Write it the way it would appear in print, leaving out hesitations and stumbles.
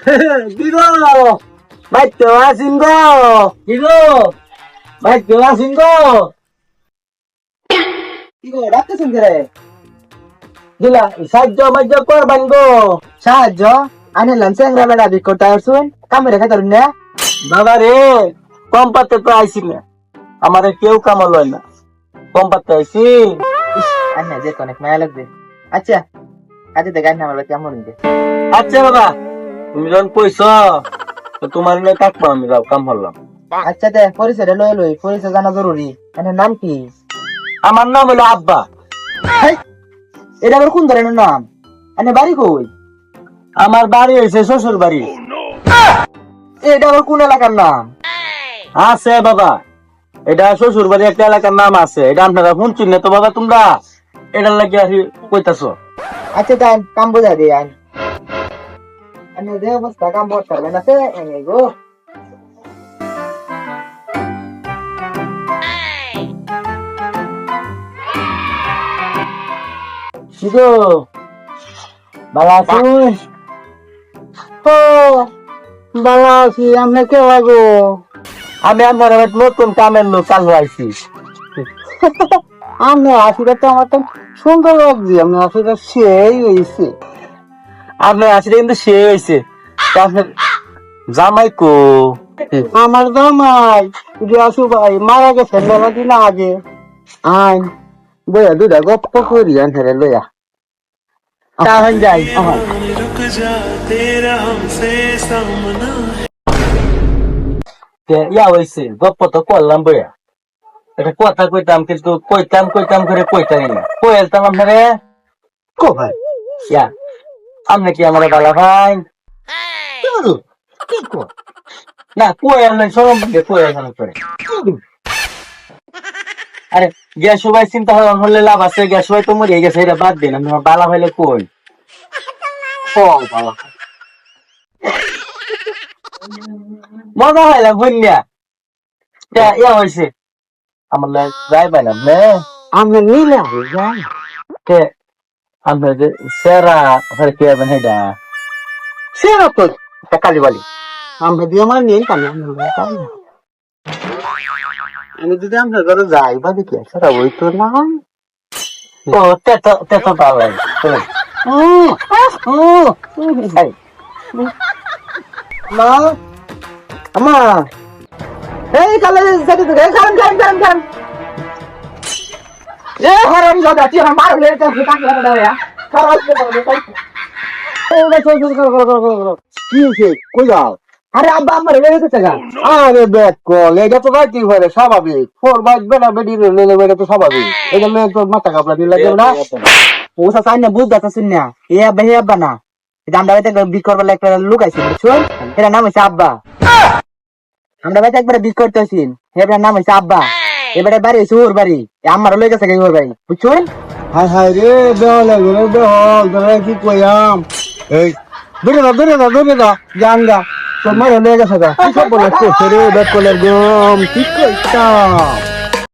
কি গো বাইতে আসিন গো কি গো বাইতে আসিন গো কি গো ডাকতেছেন রে দিলা সাহায্য মাজ্য করবেন গো সাহায্য আনে লাঞ্চেংরা বেড়া বিকটা আসুন কামে রেখে ধরুন না বাবা রে কম পাতে তো আইসি না আমারে কেউ কামল হয় না কম পাতে আইসি আনে যে অনেক মায়া লাগবে আচ্ছা কাজে দেখাই না আমার কেমন আচ্ছা বাবা তুমি যখন কইছো তো তোমার নিয়ে থাকবো আমি যাও কাম হলাম আচ্ছা দে পরিচয় লই লই পরিচয় জানা জরুরি এর নাম কি আমার নাম হলো আব্বা এটা আবার কোন ধরনের নাম এনে বাড়ি কই আমার বাড়ি হইছে শ্বশুর বাড়ি এটা আবার কোন এলাকার নাম আছে বাবা এটা শ্বশুর বাড়ি একটা এলাকার নাম আছে এটা আপনারা শুনছেন না তো বাবা তোমরা এটার লাগি আর কইতাছো আচ্ছা তাই কাম বোঝা দিয়ে আইন Ano dia mas takam bot karbe na se ego. Sido. Balasun. Oh. Balasi amne ke lago. Ame amar vet notun kamen lo kal hoaisi. Amne asira to amar to সুন্দর লাগছে আমি আসলে সেই হইছে আপনার আসলে কিন্তু সে হয়েছে আপনার জামাই কো আমার জামাই আসু ভাই মারা গেছে মেলা দিন আগে আইন বইয়া দুটা গপ্প করি আনহারে লইয়া তাহলে যাই ইয়া হয়েছে গপ্প তো করলাম বইয়া এটা কথা কইতাম কিন্তু কইতাম করে কইতাম না কইতাম আপনারে কো ভাই ইয়া আপনি কি আমার বালা ভাই না কোয়েল নাই সরম কোয়েল করে আরে গ্যাস সবাই চিন্তা হলে লাভ আছে গ্যাস সবাই তো মরে গেছে এটা বাদ দিন আমি বালা ভাইলে কই মজা হইলাম বন্যা ইয়া হয়েছে আমার যাই পাইলাম না আমি নিলে যাই আপনাদের সেরা কে হেডা সেরা তো কালি বলি আমরা দিয়ে আমার নেই কালি আমি যদি আপনার ঘরে যাই বা দেখি সেরা ওই তো না ও তেতো পাওয়া মা আমা এই কালে যেতে তো খান এ হারাম জাদা তুই আমার মারলে তো ফুটা করে দাও ইয়া খারাপ করে দাও কি হইছে কই যাও আরে আব্বা আমার লেগে গেছে গা আরে ব্যাক কল এটা তো রাইতি হইরে স্বাভাবিক ফোর বাইক বেনা বেডি লেলে বেটা তো স্বাভাবিক এটা মেয়ে তো মাথা কাপড়া দিলা দেব না ও সাইন না বুঝ দাতাছিস না এ আব্বা হে আব্বা না এটা আমরা বাইতে বিক করবার একটা লোক আইছে বুঝছুন এর নাম হইছে আব্বা আমরা বাইতে একবার বিক করতেছিন এর নাম হইছে আব্বা এবারে বাড়ি হইছে ওর বাড়ি আমার লই গেছে ওর বাড়ি বুঝছুন হায় হায় রে বেহলে গরে বেহল ধরে কি কইয়াম এই দূরে না জানগা তোমার লই গেছে গা কি সব বলে রে বেকলের গম কি কইতা